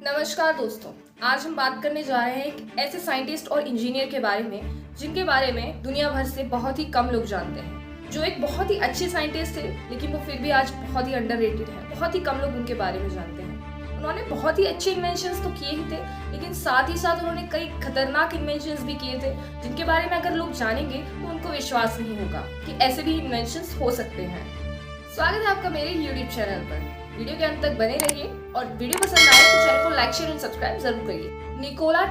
नमस्कार दोस्तों, आज हम बात करने जा रहे हैं एक ऐसे साइंटिस्ट और इंजीनियर के बारे में जिनके बारे में दुनिया भर से बहुत ही कम लोग जानते हैं। जो एक बहुत ही अच्छे साइंटिस्ट थे, लेकिन वो फिर भी आज बहुत ही अंडररेटेड है। बहुत ही कम लोग उनके बारे में जानते हैं। उन्होंने बहुत ही अच्छे इन्वेंशंस तो किए ही थे, लेकिन साथ ही साथ उन्होंने कई खतरनाक इन्वेंशंस भी किए थे जिनके बारे में अगर लोग जानेंगे तो उनको विश्वास नहीं होगा कि ऐसे भी इन्वेंशंस हो सकते हैं। स्वागत है आपका मेरे यूट्यूब चैनल पर। वीडियो के अंत तक बने रहिए और वीडियो पसंद आए तो चैनल को लाइक, शेयर एंड सब्सक्राइब जरूर करिए। निकोला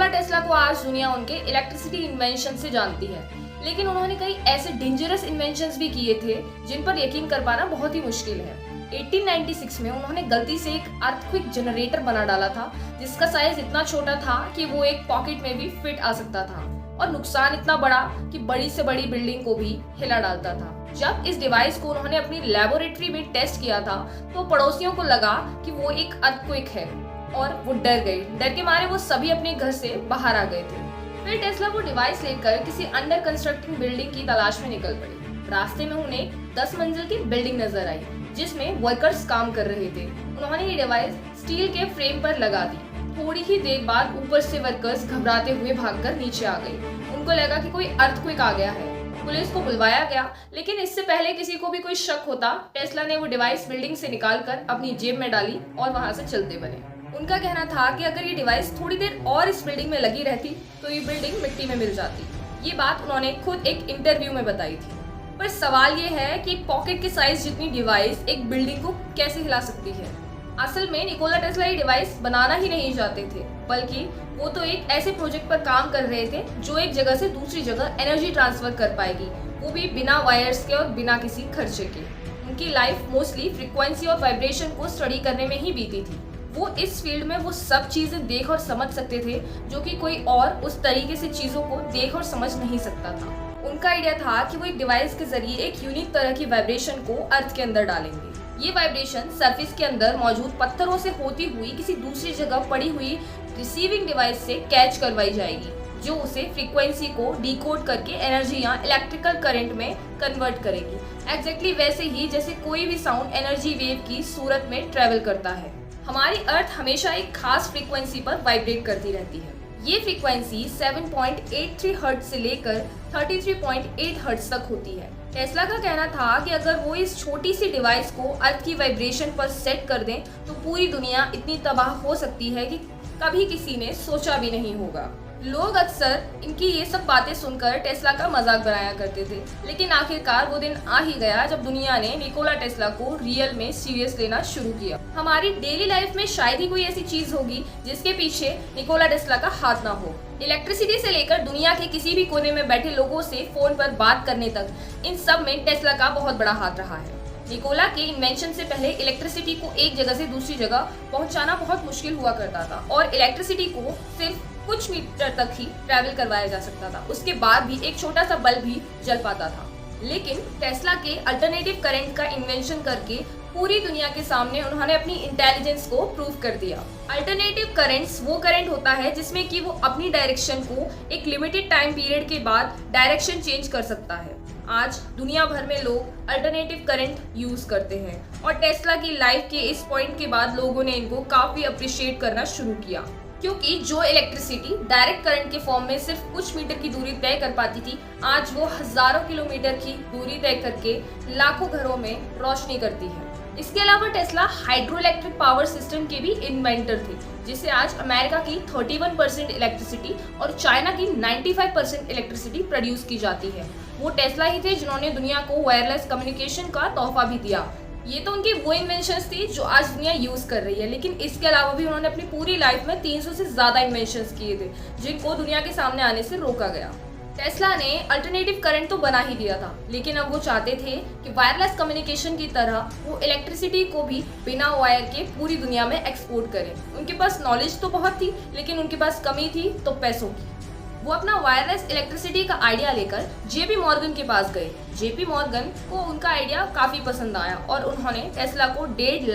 टेस्ला को आज दुनिया उनके इलेक्ट्रिसिटी इन्वेंशन से जानती है, लेकिन उन्होंने कई ऐसे डेंजरस इन्वेंशंस भी किए थे जिन पर यकीन कर पाना बहुत ही मुश्किल है। 1896 में उन्होंने गलती से एक अर्थक्वेक जनरेटर बना डाला था जिसका साइज इतना छोटा था कि वो एक पॉकेट में भी फिट आ सकता था और नुकसान इतना बड़ा कि बड़ी से बड़ी बिल्डिंग को भी हिला डालता था। जब इस डिवाइस को उन्होंने अपनी लैबोरेटरी में टेस्ट किया था तो पड़ोसियों को लगा कि वो एक अर्थक्वेक है और वो डर गए। डर के मारे वो सभी अपने घर से बाहर आ गए थे। फिर टेस्ला वो डिवाइस लेकर किसी अंडर कंस्ट्रक्टिंग बिल्डिंग की तलाश में निकल पड़े। रास्ते में उन्हें 10 मंजिल की बिल्डिंग नजर आई जिसमें वर्कर्स काम कर रहे थे। उन्होंने ये डिवाइस स्टील के फ्रेम पर लगा दी। थोड़ी ही देर बाद ऊपर से वर्कर्स घबराते हुए भागकर नीचे आ गए। उनको लगा कि कोई अर्थक्वेक आ गया है। पुलिस को बुलवाया गया, लेकिन इससे पहले किसी को भी कोई शक होता, टेस्ला ने वो डिवाइस बिल्डिंग से निकालकर अपनी जेब में डाली और वहां से चलते बने। उनका कहना था कि अगर ये डिवाइस थोड़ी देर और इस बिल्डिंग में लगी रहती तो ये बिल्डिंग मिट्टी में मिल जाती। ये बात उन्होंने खुद एक इंटरव्यू में बताई थी। पर सवाल ये है कि एक पॉकेट के साइज जितनी डिवाइस एक बिल्डिंग को कैसे हिला सकती है। असल में निकोला टेस्ला ये डिवाइस बनाना ही नहीं चाहते थे, बल्कि वो तो एक ऐसे प्रोजेक्ट पर काम कर रहे थे जो एक जगह से दूसरी जगह एनर्जी ट्रांसफर कर पाएगी, वो भी बिना वायर्स के और बिना किसी खर्चे के। उनकी लाइफ मोस्टली फ्रीक्वेंसी और वाइब्रेशन को स्टडी करने में ही बीती थी। वो इस फील्ड में वो सब चीजें देख और समझ सकते थे जो कि कोई और उस तरीके से चीजों को देख और समझ नहीं सकता था। उनका आइडिया था कि वो एक डिवाइस के जरिए एक यूनिक तरह की वाइब्रेशन को अर्थ के अंदर डालेंगे। ये वाइब्रेशन सरफेस के अंदर मौजूद पत्थरों से होती हुई किसी दूसरी जगह पड़ी हुई रिसीविंग डिवाइस से कैच करवाई जाएगी, जो उसे फ्रीक्वेंसी को डिकोड करके एनर्जी या इलेक्ट्रिकल करंट में कन्वर्ट करेगी। एग्जैक्टली वैसे ही जैसे कोई भी साउंड एनर्जी वेव की सूरत में ट्रेवल करता है। हमारी अर्थ हमेशा एक खास फ्रीक्वेंसी पर वाइब्रेट करती रहती है। ये फ्रीक्वेंसी 7.83 हर्ट्ज से लेकर 33.8 हर्ट्ज तक होती है। टेस्ला का कहना था कि अगर वो इस छोटी सी डिवाइस को अर्थ की वाइब्रेशन पर सेट कर दें तो पूरी दुनिया इतनी तबाह हो सकती है कि कभी किसी ने सोचा भी नहीं होगा। लोग अक्सर इनकी ये सब बातें सुनकर टेस्ला का मजाक बनाया करते थे, लेकिन आखिरकार वो दिन आ ही गया जब दुनिया ने निकोला टेस्ला को रियल में सीरियस लेना शुरू किया। हमारी डेली लाइफ में शायद ही कोई ऐसी चीज होगी जिसके पीछे निकोला टेस्ला का हाथ ना हो। इलेक्ट्रिसिटी से लेकर दुनिया के किसी भी कोने में बैठे लोगों से फोन पर बात करने तक, इन सब में टेस्ला का बहुत बड़ा हाथ रहा है। निकोला के इन्वेंशन से पहले इलेक्ट्रिसिटी को एक जगह से दूसरी जगह पहुंचाना बहुत मुश्किल हुआ करता था और इलेक्ट्रिसिटी को सिर्फ कुछ मीटर तक ही ट्रैवल करवाया जा सकता था। उसके बाद भी एक छोटा सा बल्ब भी जल पाता था। लेकिन टेस्ला के अल्टरनेटिव करंट का इन्वेंशन करके पूरी दुनिया के सामने उन्होंने अपनी इंटेलिजेंस को प्रूव कर दिया। अल्टरनेटिव करंट्स वो करंट होता है जिसमें कि वो अपनी डायरेक्शन को एक लिमिटेड टाइम पीरियड के बाद डायरेक्शन चेंज कर सकता है। आज दुनिया भर में लोग अल्टरनेटिव करंट यूज करते हैं और टेस्ला की लाइफ के इस पॉइंट के बाद लोगों ने इनको काफी अप्रिशिएट करना शुरू किया, क्योंकि जो इलेक्ट्रिसिटी डायरेक्ट करंट के फॉर्म में सिर्फ कुछ मीटर की दूरी तय कर पाती थी, आज वो हजारों किलोमीटर की दूरी तय करके लाखों घरों में रोशनी करती है। इसके अलावा Tesla hydro electric power system के भी इन्वेंटर थे, जिससे आज अमेरिका की 31% इलेक्ट्रिसिटी और चाइना की 95% इलेक्ट्रिसिटी प्रोड्यूस की जाती है। वो टेस्ला ही थे जिन्होंने दुनिया को वायरलेस कम्युनिकेशन का तोहफा भी दिया। ये तो उनकी वो इन्वेंशंस थी जो आज दुनिया यूज कर रही है, लेकिन इसके अलावा भी उन्होंने अपनी पूरी लाइफ में 300 से ज्यादा इन्वेंशंस किए थे जिनको दुनिया के सामने आने से रोका गया। टेस्ला ने अल्टरनेटिव करंट तो बना ही दिया था, लेकिन अब वो चाहते थे कि वायरलेस कम्युनिकेशन की तरह वो इलेक्ट्रिसिटी को भी बिना वायर के पूरी दुनिया में एक्सपोर्ट करें। उनके पास नॉलेज तो बहुत थी, लेकिन उनके पास कमी थी तो पैसों की। वो अपना वायरलेस इलेक्ट्रिसिटी का आइडिया लेकर जेपी मॉर्गन के पास गए। जेपी मॉर्गन को उनका आइडिया काफी पसंद आया और उन्होंने टेस्ला को $1.5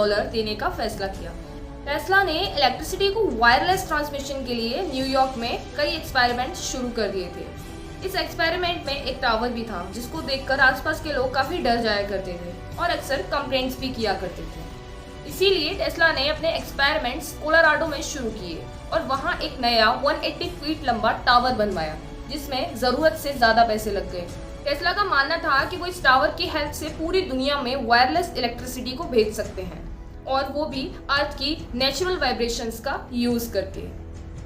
लाख देने का फैसला किया। टेस्ला ने इलेक्ट्रिसिटी को वायरलेस ट्रांसमिशन के लिए न्यूयॉर्क में कई एक्सपेरिमेंट शुरू कर दिए थे। इस एक्सपेरिमेंट में एक टावर भी था जिसको देखकर आसपास के लोग काफी डर जाया करते थे और अक्सर कंप्लेंट्स भी किया करते थे। इसीलिए टेस्ला ने अपने एक्सपेरिमेंट्स कोलोराडो में शुरू किए और वहाँ एक नया 180 फीट लंबा टावर बनवाया, जिसमें जरूरत से ज्यादा पैसे लग गए। टेस्ला का मानना था कि वो इस टावर की हेल्प से पूरी दुनिया में वायरलेस इलेक्ट्रिसिटी को भेज सकते हैं, और वो भी अर्थ की नेचुरल वाइब्रेशंस का यूज करके।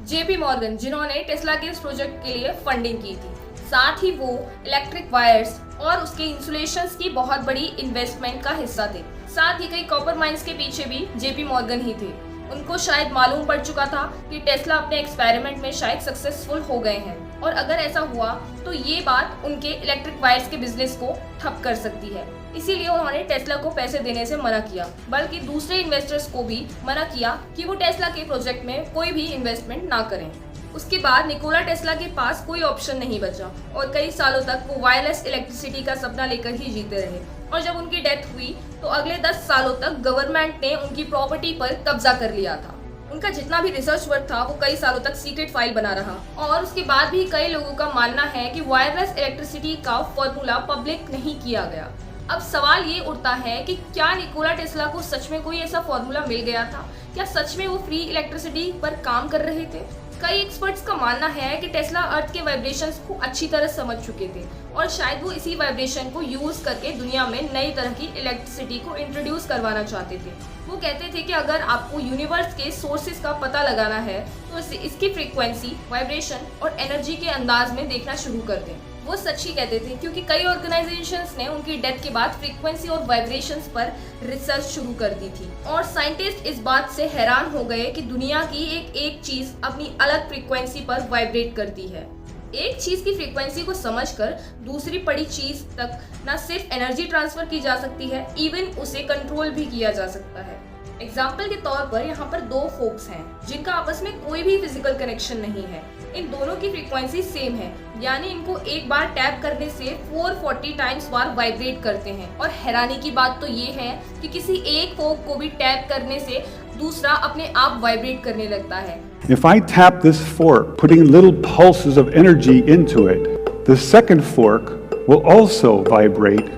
जेपी मॉर्गन, जिन्होंने टेस्ला के इस प्रोजेक्ट के लिए फंडिंग की थी, साथ ही वो इलेक्ट्रिक वायर्स और उसके इंसुलेशंस की बहुत बड़ी इन्वेस्टमेंट का हिस्सा थे। साथ ही कई कॉपर माइंस के पीछे भी जेपी मॉर्गन ही थे। उनको शायद मालूम पड़ चुका था कि टेस्ला अपने एक्सपेरिमेंट में शायद सक्सेसफुल हो गए हैं, और अगर ऐसा हुआ तो ये बात उनके इलेक्ट्रिक वायर्स के बिजनेस को ठप कर सकती है। इसीलिए उन्होंने टेस्ला को पैसे देने से मना किया, बल्कि दूसरे इन्वेस्टर्स को भी मना किया कि वो टेस्ला के प्रोजेक्ट में कोई भी इन्वेस्टमेंट ना करें। उसके बाद निकोला टेस्ला के पास कोई ऑप्शन नहीं बचा और कई सालों तक वो वायरलेस इलेक्ट्रिसिटी का सपना लेकर ही जीते रहे। और जब उनकी डेथ हुई तो अगले 10 सालों तक गवर्नमेंट ने उनकी प्रॉपर्टी पर कब्जा कर लिया था। उनका जितना भी रिसर्च वर्क था वो कई सालों तक सीक्रेट फाइल बना रहा, और उसके बाद भी कई लोगों का मानना है कि वायरलेस इलेक्ट्रिसिटी का फॉर्मूला पब्लिक नहीं किया गया। अब सवाल ये उठता है कि क्या निकोला टेस्ला को सच में कोई ऐसा फॉर्मूला मिल गया था? क्या सच में वो फ्री इलेक्ट्रिसिटी पर काम कर रहे थे? कई एक्सपर्ट्स का मानना है कि टेस्ला अर्थ के वाइब्रेशंस को अच्छी तरह समझ चुके थे, और शायद वो इसी वाइब्रेशन को यूज करके दुनिया में नई तरह की इलेक्ट्रिसिटी को इंट्रोड्यूस करवाना चाहते थे। वो कहते थे कि अगर आपको यूनिवर्स के सोर्सेज का पता लगाना है तो इसकी फ्रीक्वेंसी, वाइब्रेशन और एनर्जी के अंदाज में देखना शुरू कर दें। वो सच ही कहते थे, क्योंकि कई ऑर्गेनाइजेशंस ने उनकी डेथ के बाद फ्रीक्वेंसी और वाइब्रेशंस पर रिसर्च शुरू कर दी थी, और साइंटिस्ट इस बात से हैरान हो गए कि दुनिया की एक चीज अपनी अलग फ्रीक्वेंसी पर वाइब्रेट करती है। एक चीज की फ्रीक्वेंसी को समझकर दूसरी बड़ी चीज तक न सिर्फ एनर्जी ट्रांसफर की जा सकती है, इवन उसे कंट्रोल भी किया जा सकता है। एग्जाम्पल के तौर पर यहाँ पर दो फोक्स हैं जिनका आपस में कोई भी फिजिकल कनेक्शन नहीं है। इन दोनों की फ्रीक्वेंसी सेम है, यानी इनको एक बार टैप करने से 440 टाइम्स बार वाइब्रेट करते हैं। और हैरानी की बात तो ये है कि किसी एक फोक को भी टैप करने से दूसरा अपने आप वाइब्रेट करने लगता है। If I tap this fork, putting little pulses of energy into it, the second fork will also vibrate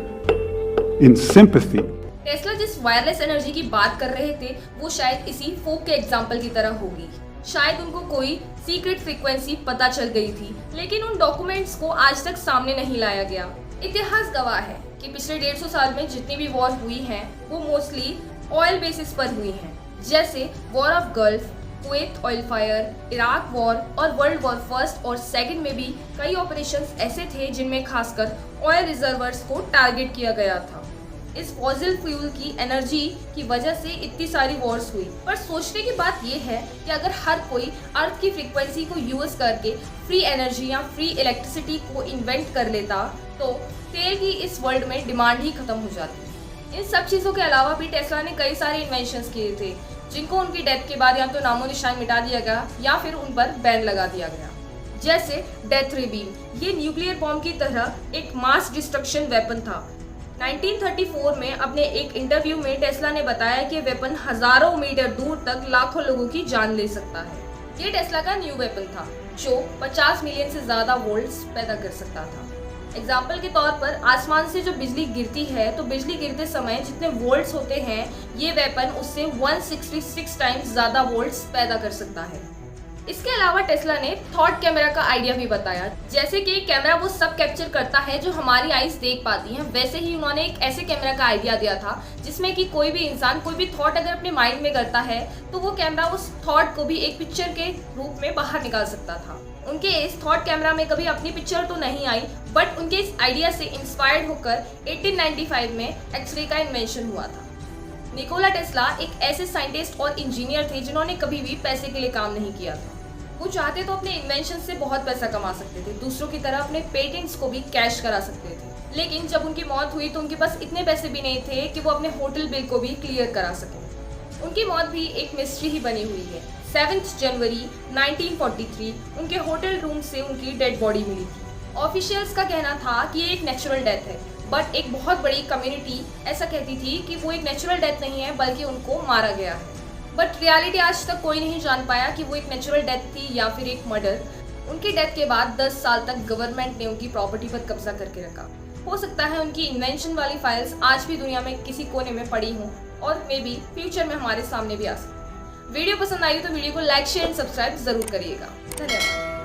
in sympathy. Tesla जिस वायरलेस एनर्जी की बात कर रहे थे वो शायद इसी फोक के एग्जाम्पल की तरह होगी। शायद उनको कोई सीक्रेट फ्रीक्वेंसी पता चल गई थी, लेकिन उन डॉक्यूमेंट्स को आज तक सामने नहीं लाया गया। इतिहास गवाह है कि पिछले 150 साल में जितनी भी वॉर हुई हैं वो मोस्टली ऑयल बेसिस पर हुई हैं, जैसे war of gulf, Kuwait oil fire, Iraq war और वर्ल्ड वॉर फर्स्ट और सेकंड में भी कई ऑपरेशंस ऐसे थे जिनमें खासकर ऑयल रिजर्वर्स को टारगेट किया गया था। इस फॉसिल फ्यूल की एनर्जी की वजह से इतनी सारी वॉर्स हुई। पर सोचने की बात यह है कि अगर हर कोई अर्थ की फ्रीक्वेंसी को यूज करके फ्री एनर्जी या फ्री इलेक्ट्रिसिटी को इन्वेंट कर लेता तो तेल की इस वर्ल्ड में डिमांड ही खत्म हो जाती। इन सब चीज़ों के अलावा भी टेस्ला ने कई सारे इन्वेंशंस किए थे जिनको उनकी डेथ के बाद या तो नामो निशान मिटा दिया गया या फिर उन पर बैन लगा दिया गया। जैसे डेथ रे बीम, ये न्यूक्लियर बॉम्ब की तरह एक मास डिस्ट्रक्शन वेपन था। 1934 में अपने एक इंटरव्यू में टेस्ला ने बताया कि वेपन हजारों मीटर दूर तक लाखों लोगों की जान ले सकता है। ये टेस्ला का न्यू वेपन था जो 50 मिलियन से ज्यादा वोल्ट्स पैदा कर सकता था। एग्जाम्पल के तौर पर आसमान से जो बिजली गिरती है तो बिजली गिरते समय जितने वोल्ट्स होते हैं ये वेपन उससे 166 टाइम्स ज्यादा वोल्ट्स पैदा कर सकता है। इसके अलावा टेस्ला ने थॉट कैमरा का आइडिया भी बताया। जैसे कि कैमरा वो सब कैप्चर करता है जो हमारी आईज देख पाती हैं, वैसे ही उन्होंने एक ऐसे कैमरा का आइडिया दिया था जिसमें कि कोई भी इंसान कोई भी थॉट अगर अपने माइंड में करता है तो वो कैमरा उस थॉट को भी एक पिक्चर के रूप में बाहर निकाल सकता था। उनके इस थॉट कैमरा में कभी अपनी पिक्चर तो नहीं आई, बट उनके इस आइडिया से इंस्पायर्ड होकर 1895 में एक्सरे का इन्वेंशन हुआ था। निकोला टेस्ला एक ऐसे साइंटिस्ट और इंजीनियर थे जिन्होंने कभी भी पैसे के लिए काम नहीं किया था। वो चाहते तो अपने इन्वेंशन से बहुत पैसा कमा सकते थे, दूसरों की तरह अपने पेटेंट्स को भी कैश करा सकते थे, लेकिन जब उनकी मौत हुई तो उनके पास इतने पैसे भी नहीं थे कि वो अपने होटल बिल को भी क्लियर करा सकें। उनकी मौत भी एक मिस्ट्री ही बनी हुई है। 7 जनवरी 1943 उनके होटल रूम से उनकी डेड बॉडी मिली थी। ऑफिशियल्स का कहना था कि ये एक नेचुरल डेथ है, बट एक बहुत बड़ी कम्युनिटी ऐसा कहती थी कि वो एक नेचुरल डेथ नहीं है बल्कि उनको मारा गया है। बट रियलिटी आज तक कोई नहीं जान पाया कि वो एक नेचुरल डेथ थी या फिर एक मर्डर। उनकी डेथ के बाद 10 साल तक गवर्नमेंट ने उनकी प्रॉपर्टी पर कब्जा करके रखा। हो सकता है उनकी इन्वेंशन वाली फाइल्स आज भी दुनिया में किसी कोने में पड़ी हों, और मे बी फ्यूचर में हमारे सामने भी आ सकते हैं। वीडियो पसंद आई तो वीडियो को लाइक शेयर एंड सब्सक्राइब जरूर करिएगा। धन्यवाद।